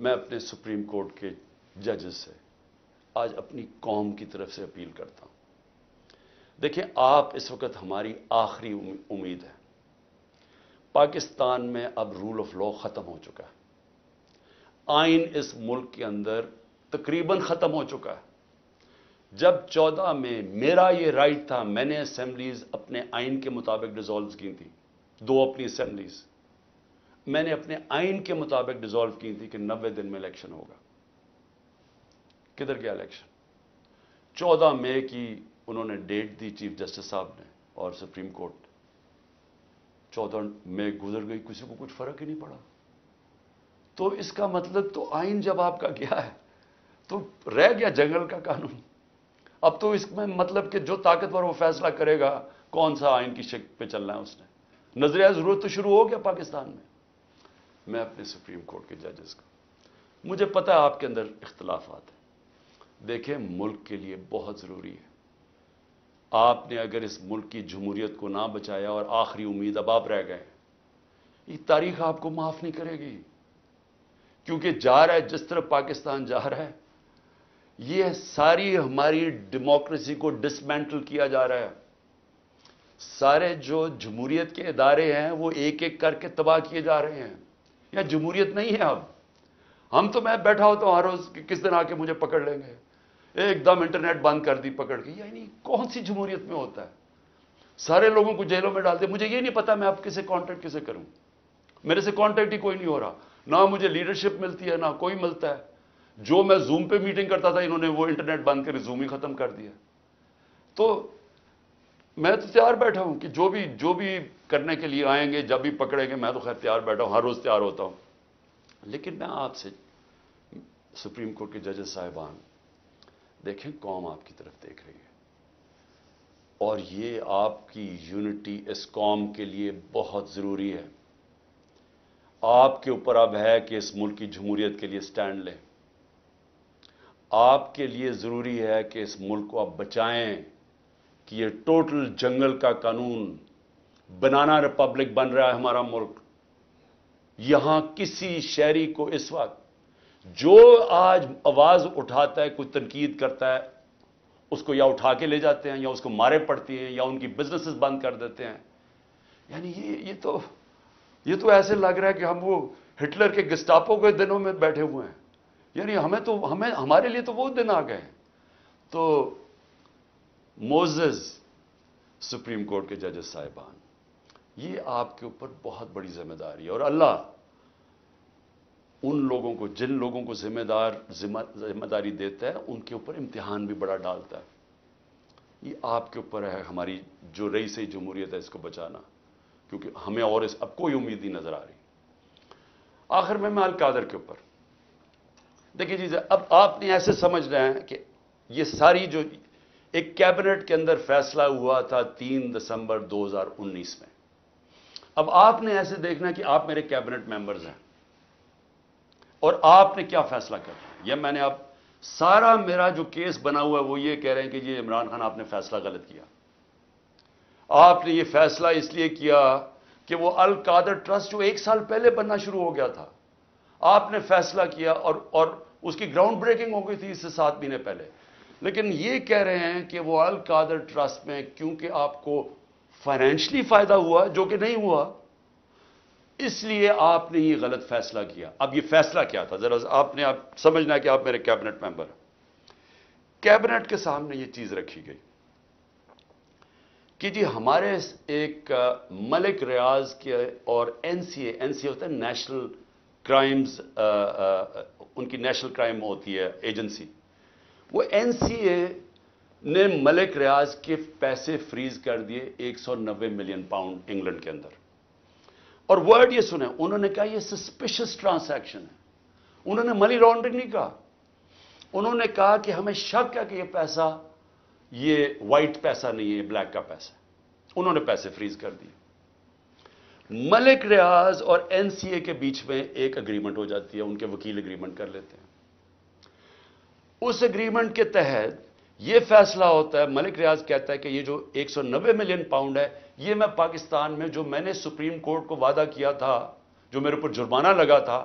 میں اپنے supreme court کے ججز سے آج اپنی قوم کی طرف سے اپیل کرتا ہوں. دیکھیں، آپ اس وقت ہماری آخری امید ہے. پاکستان میں اب رول آف لا ختم ہو چکا ہے. آئین اس ملک کے اندر تقریباً ختم ہو چکا ہے. جب 14 میں میرا یہ رائٹ تھا، میں نے اسمبلیز اپنے آئین کے مطابق ڈیزالو کی تھیں، 2 اپنی اسمبلیز میں نے اپنے آئین کے مطابق ڈیزالو کی تھی کہ 90 دن میں الیکشن ہوگا. کدھر گیا الیکشن؟ 14 مئی کی انہوں نے ڈیٹ دی چیف جسٹس صاحب نے اور سپریم کورٹ. 14 مئی گزر گئی، کسی کو کچھ فرق ہی نہیں پڑا. تو اس کا مطلب تو آئین جب آپ کا گیا ہے تو رہ گیا جنگل کا قانون. اب تو اس میں مطلب کہ جو طاقتور وہ فیصلہ کرے گا کون سا آئین کی شکل پہ چلنا ہے. اس نے نظریہ ضرورت تو شروع ہو گیا پاکستان میں. میں اپنے سپریم کورٹ کے ججز کا، مجھے پتا ہے آپ کے اندر اختلافات ہیں. دیکھیں، ملک کے لیے بہت ضروری ہے. آپ نے اگر اس ملک کی جمہوریت کو نہ بچایا اور آخری امید اب آپ رہ گئے، یہ تاریخ آپ کو معاف نہیں کرے گی. کیونکہ جا رہا ہے جس طرح پاکستان جا رہا ہے، یہ ساری ہماری ڈیموکریسی کو ڈسمینٹل کیا جا رہا ہے. سارے جو جمہوریت کے ادارے ہیں وہ ایک ایک کر کے تباہ کیے جا رہے ہیں. یا جمہوریت نہیں ہے اب. ہم تو میں بیٹھا ہوتا ہوں ہر روز کہ کس دن آ کے مجھے پکڑ لیں گے. ایک دم انٹرنیٹ بند کر دی پکڑ کے. یعنی کون سی جمہوریت میں ہوتا ہے؟ سارے لوگوں کو جیلوں میں ڈال دے. مجھے یہ نہیں پتا میں اب کسے کانٹیکٹ کسے کروں. میرے سے کانٹیکٹ ہی کوئی نہیں ہو رہا. نہ مجھے لیڈرشپ ملتی ہے نہ کوئی ملتا ہے. جو میں زوم پہ میٹنگ کرتا تھا، انہوں نے وہ انٹرنیٹ بند کر زوم ہی ختم کر دیا. تو میں تو تیار بیٹھا ہوں کہ جو بھی کرنے کے لیے آئیں گے، جب بھی پکڑیں گے، میں تو خیر تیار بیٹھا ہوں، ہر روز تیار ہوتا ہوں. لیکن میں آپ سے، سپریم کورٹ کے ججز صاحبان، دیکھیں قوم آپ کی طرف دیکھ رہی ہے اور یہ آپ کی یونٹی اس قوم کے لیے بہت ضروری ہے. آپ کے اوپر اب ہے کہ اس ملک کی جمہوریت کے لیے سٹینڈ لیں. آپ کے لیے ضروری ہے کہ اس ملک کو آپ بچائیں کہ یہ ٹوٹل جنگل کا قانون، بنانا ریپبلک بن رہا ہے ہمارا ملک. یہاں کسی شہری کو اس وقت جو آج آواز اٹھاتا ہے، کوئی تنقید کرتا ہے، اس کو یا اٹھا کے لے جاتے ہیں یا اس کو مارے پڑتی ہیں یا ان کی بزنسز بند کر دیتے ہیں. یعنی یہ تو ایسے لگ رہا ہے کہ ہم وہ ہٹلر کے گسٹاپو کے دنوں میں بیٹھے ہوئے ہیں. یعنی ہمارے لیے تو وہ دن آ گئے ہیں. تو موزز سپریم کورٹ کے ججز صاحبان، یہ آپ کے اوپر بہت بڑی ذمہ داری ہے. اور اللہ ان لوگوں کو، جن لوگوں کو ذمہ داری دیتا ہے، ان کے اوپر امتحان بھی بڑا ڈالتا ہے. یہ آپ کے اوپر ہے، ہماری جو رئیس جمہوریت ہے اس کو بچانا، کیونکہ ہمیں اور اب کوئی امید نہیں نظر آ رہی. آخر میں القادر کے اوپر دیکھیے جی، اب آپ نے ایسے سمجھ رہے ہیں کہ یہ ساری جو ایک کیبنٹ کے اندر فیصلہ ہوا تھا 3 دسمبر 2019 میں، اب آپ نے ایسے دیکھنا کہ آپ میرے کیبنٹ ممبرز ہیں اور آپ نے کیا فیصلہ کرنا ہے. یہ میں نے اب سارا میرا جو کیس بنا ہوا ہے وہ یہ کہہ رہے ہیں کہ یہ عمران خان آپ نے فیصلہ غلط کیا. آپ نے یہ فیصلہ اس لیے کیا کہ وہ القادر ٹرسٹ جو 1 سال پہلے بننا شروع ہو گیا تھا، آپ نے فیصلہ کیا اور اس کی گراؤنڈ بریکنگ ہو گئی تھی اس سے 7 مہینے پہلے. لیکن یہ کہہ رہے ہیں کہ وہ القادر ٹرسٹ میں کیونکہ آپ کو فائنینشلی فائدہ ہوا جو کہ نہیں ہوا، اس لیے آپ نے یہ غلط فیصلہ کیا. اب یہ فیصلہ کیا تھا ذرا آپ نے سمجھنا ہے کہ آپ میرے کیبنٹ ممبر ہیں. کیبنٹ کے سامنے یہ چیز رکھی گئی کہ جی ہمارے ایک ملک ریاض کے اور این سی اے ہوتا ہے نیشنل کرائمز، ان کی نیشنل کرائم ہوتی ہے ایجنسی. وہ این سی اے نے ملک ریاض کے پیسے فریز کر دیے 190 ملین پاؤنڈ انگلینڈ کے اندر. اور ورڈ یہ سنیں، انہوں نے کہا یہ سسپیشس ٹرانزیکشن ہے. انہوں نے منی لانڈرنگ نہیں کہا. انہوں نے کہا کہ ہمیں شک ہے کہ یہ پیسہ یہ وائٹ پیسہ نہیں ہے، بلیک کا پیسہ. انہوں نے پیسے فریز کر دیے. ملک ریاض اور این سی اے کے بیچ میں ایک اگریمنٹ ہو جاتی ہے، ان کے وکیل اگریمنٹ کر لیتے ہیں. اس اگریمنٹ کے تحت یہ فیصلہ ہوتا ہے، ملک ریاض کہتا ہے کہ یہ جو 190 ملین پاؤنڈ ہے، یہ میں پاکستان میں جو میں نے سپریم کورٹ کو وعدہ کیا تھا، جو میرے اوپر جرمانہ لگا تھا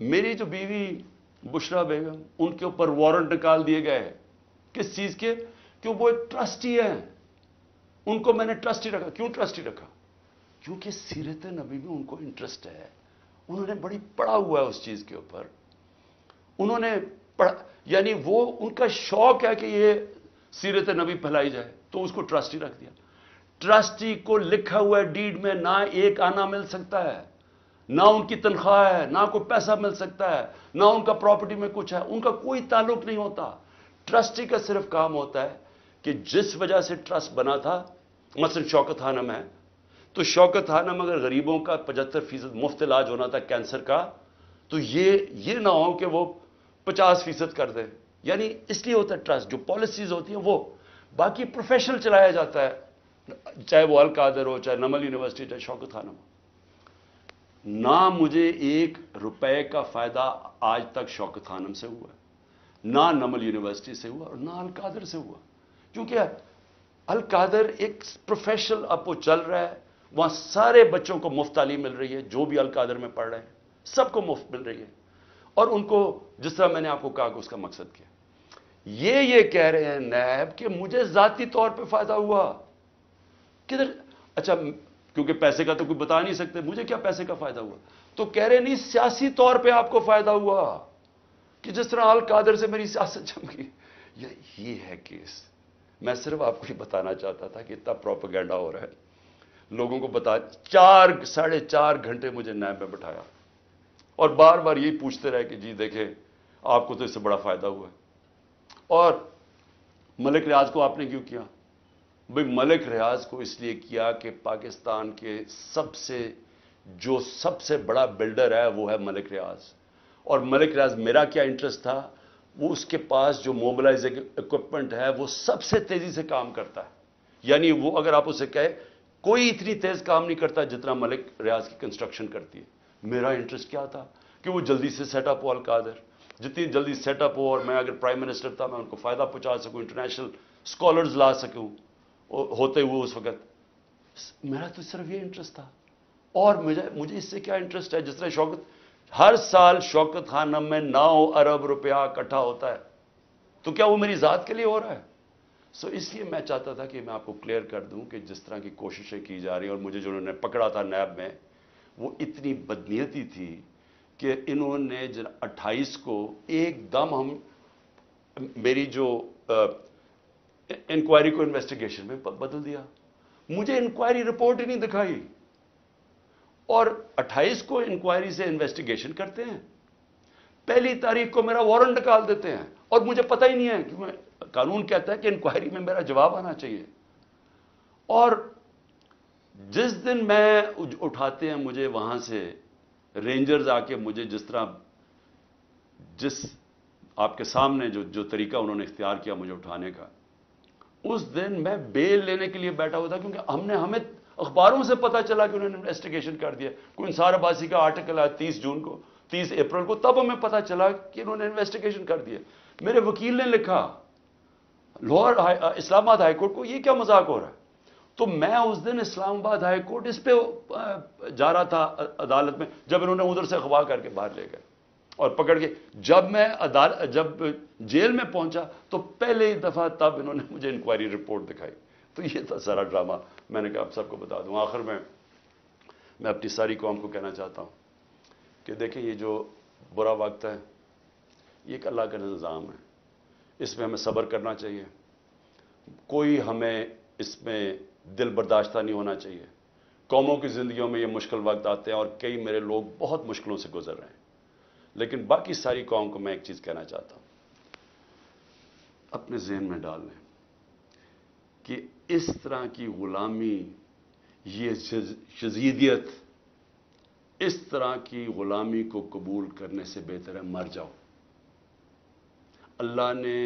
میری جو بیوی بشرا بیگم، ان کے اوپر وارنٹ نکال دیے گئے. کس چیز کے؟ کہ وہ ایک ٹرسٹی ہیں. ان کو میں نے ٹرسٹی رکھا. کیوں ٹرسٹی رکھا؟ کیونکہ سیرت نبی میں ان کو انٹرسٹ ہے. انہوں نے بڑی پڑھا ہوا ہے اس چیز کے اوپر. انہوں نے پڑھا، یعنی وہ ان کا شوق ہے کہ یہ سیرت نبی پھیلائی جائے، تو اس کو ٹرسٹی رکھ دیا. ٹرسٹی کو لکھا ہوا ہے ڈیڈ میں، نہ ایک آنا مل سکتا ہے، نہ ان کی تنخواہ ہے، نہ کوئی پیسہ مل سکتا ہے، نہ ان کا پراپرٹی میں کچھ ہے. ان کا کوئی تعلق نہیں ہوتا. ٹرسٹی کا صرف کام ہوتا ہے کہ جس وجہ سے ٹرسٹ بنا تھا، مثلا شوکت خانم ہے، تو شوکت خانم اگر غریبوں کا 75% مفت علاج ہونا تھا کینسر کا، تو یہ نہ ہو کہ وہ 50% کر دیں. یعنی اس لیے ہوتا ہے ٹرسٹ. جو پالیسیز ہوتی ہیں وہ، باقی پروفیشنل چلایا جاتا ہے، چاہے وہ القادر ہو، چاہے نمل یونیورسٹی، چاہے شوکت خانم ہو. نہ مجھے 1 روپے کا فائدہ آج تک شوکت خانم سے ہوا ہے، نہ نمل یونیورسٹی سے ہوا، اور نہ القادر سے ہوا. کیونکہ القادر ایک پروفیشنل اب وہ چل رہا ہے، وہاں سارے بچوں کو مفت تعلیم مل رہی ہے، جو بھی القادر میں پڑھ رہے ہیں سب کو مفت مل رہی ہے. اور ان کو جس طرح میں نے آپ کو کہا کہ اس کا مقصد کیا. یہ کہہ رہے ہیں نیب کہ مجھے ذاتی طور پہ فائدہ ہوا. کدھر؟ اچھا، کیونکہ پیسے کا تو کوئی بتا نہیں سکتے، مجھے کیا پیسے کا فائدہ ہوا؟ تو کہہ رہے نہیں سیاسی طور پہ آپ کو فائدہ ہوا، کہ جس طرح القادر سے میری سیاست جم گئی. یہ ہے کیس. میں صرف آپ کو یہ بتانا چاہتا تھا کہ اتنا پروپیگنڈا ہو رہا ہے. لوگوں کو بتا 4.5 گھنٹے مجھے نیب میں بٹھایا، اور بار بار یہی پوچھتے رہے کہ جی دیکھیں آپ کو تو اس سے بڑا فائدہ ہوا ہے. اور ملک ریاض کو آپ نے کیوں کیا؟ بھئی ملک ریاض کو اس لیے کیا کہ پاکستان کے سب سے بڑا بلڈر ہے وہ ہے ملک ریاض. اور ملک ریاض میرا کیا انٹرسٹ تھا؟ وہ اس کے پاس جو موبلائزنگ اکوپمنٹ ہے وہ سب سے تیزی سے کام کرتا ہے. یعنی وہ اگر آپ اسے کہے کوئی اتنی تیز کام نہیں کرتا جتنا ملک ریاض کی کنسٹرکشن کرتی ہے. میرا انٹرسٹ کیا تھا؟ کہ وہ جلدی سے سیٹ اپ ہو القادر. جتنی جلدی سیٹ اپ ہو، اور میں اگر پرائم منسٹر تھا میں ان کو فائدہ پہنچا سکوں، انٹرنیشنل اسکالرز لا سکوں ہوتے ہوئے اس وقت. میرا تو صرف یہ انٹرسٹ تھا. اور مجھے اس سے کیا انٹرسٹ ہے؟ جس طرح ہر سال شوکت خانم میں 9 ارب روپیہ اکٹھا ہوتا ہے، تو کیا وہ میری ذات کے لیے ہو رہا ہے؟ اس لیے میں چاہتا تھا کہ میں آپ کو کلیئر کر دوں کہ جس طرح کی کوششیں کی جا رہی ہیں، اور مجھے جو انہوں نے پکڑا تھا نیب میں وہ اتنی بدنیتی تھی کہ انہوں نے 28 کو ایک دم میری جو انکوائری کو انویسٹیگیشن میں بدل دیا. مجھے انکوائری رپورٹ ہی نہیں دکھائی، اور 28 کو انکوائری سے انویسٹیگیشن کرتے ہیں، 1 تاریخ کو میرا وارنٹ نکال دیتے ہیں، اور مجھے پتہ ہی نہیں ہے کہ قانون کہتا ہے کہ انکوائری میں میرا جواب آنا چاہیے. اور جس دن میں اٹھاتے ہیں مجھے وہاں سے رینجرز آ کے مجھے جس آپ کے سامنے جو طریقہ انہوں نے اختیار کیا مجھے اٹھانے کا، اس دن میں بیل لینے کے لیے بیٹھا ہوا تھا، کیونکہ ہمیں اخباروں سے پتا چلا کہ انہوں نے انویسٹیگیشن کر دیا. کوئی انصار عباسی کا آرٹیکل آیا 30 اپریل کو، تب ہمیں پتا چلا کہ انہوں نے انویسٹیگیشن کر دیا. میرے وکیل نے لکھا لاہور اسلام آباد ہائی کورٹ کو، یہ کیا مذاق ہو رہا ہے؟ تو میں اس دن اسلام آباد ہائی کورٹ اس پہ جا رہا تھا عدالت میں، جب انہوں نے ادھر سے اغوا کر کے باہر لے گئے اور پکڑ کے. جب جیل میں پہنچا تو پہلے ہی دفعہ تب انہوں نے مجھے انکوائری رپورٹ دکھائی. تو یہ تھا سارا ڈرامہ. میں نے کہا آپ سب کو بتا دوں. آخر میں اپنی ساری قوم کو کہنا چاہتا ہوں کہ دیکھیں یہ جو برا وقت ہے یہ ایک اللہ کا نظام ہے، اس میں ہمیں صبر کرنا چاہیے. کوئی ہمیں اس میں دل برداشتہ نہیں ہونا چاہیے. قوموں کی زندگیوں میں یہ مشکل وقت آتے ہیں، اور کئی میرے لوگ بہت مشکلوں سے گزر رہے ہیں، لیکن باقی ساری قوم کو میں ایک چیز کہنا چاہتا ہوں، اپنے ذہن میں ڈال لیں کہ اس طرح کی غلامی، یہ شذیدیت، اس طرح کی غلامی کو قبول کرنے سے بہتر ہے مر جاؤ. اللہ نے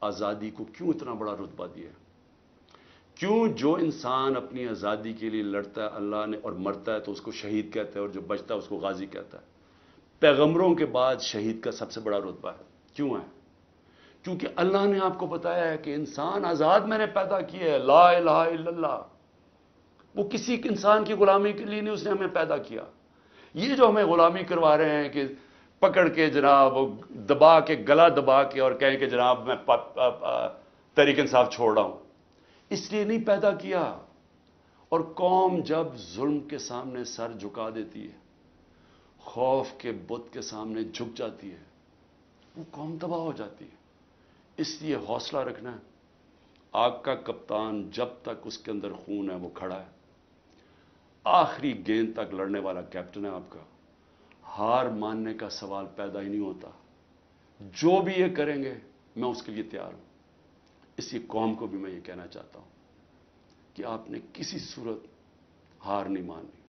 آزادی کو کیوں اتنا بڑا رتبہ دیا؟ کیوں جو انسان اپنی آزادی کے لیے لڑتا ہے اللہ نے اور مرتا ہے تو اس کو شہید کہتا ہے، اور جو بچتا ہے اس کو غازی کہتا ہے. پیغمبروں کے بعد شہید کا سب سے بڑا رتبہ ہے. کیوں ہے؟ کیونکہ اللہ نے آپ کو بتایا ہے کہ انسان آزاد میں نے پیدا کیا ہے، لا الہ الا اللہ. وہ کسی انسان کی غلامی کے لیے نہیں اس نے ہمیں پیدا کیا. یہ جو ہمیں غلامی کروا رہے ہیں کہ پکڑ کے جناب وہ دبا کے گلا دبا کے اور کہیں کہ جناب میں تحریک انصاف چھوڑ رہا ہوں. اس لیے نہیں پیدا کیا. اور قوم جب ظلم کے سامنے سر جھکا دیتی ہے، خوف کے بت کے سامنے جھک جاتی ہے، وہ قوم تباہ ہو جاتی ہے. اس لیے حوصلہ رکھنا ہے. آپ کا کپتان جب تک اس کے اندر خون ہے وہ کھڑا ہے، آخری گیند تک لڑنے والا کیپٹن ہے آپ کا. ہار ماننے کا سوال پیدا ہی نہیں ہوتا. جو بھی یہ کریں گے میں اس کے لیے تیار ہوں. اسی قوم کو بھی میں یہ کہنا چاہتا ہوں کہ آپ نے کسی صورت ہار نہیں ماننی.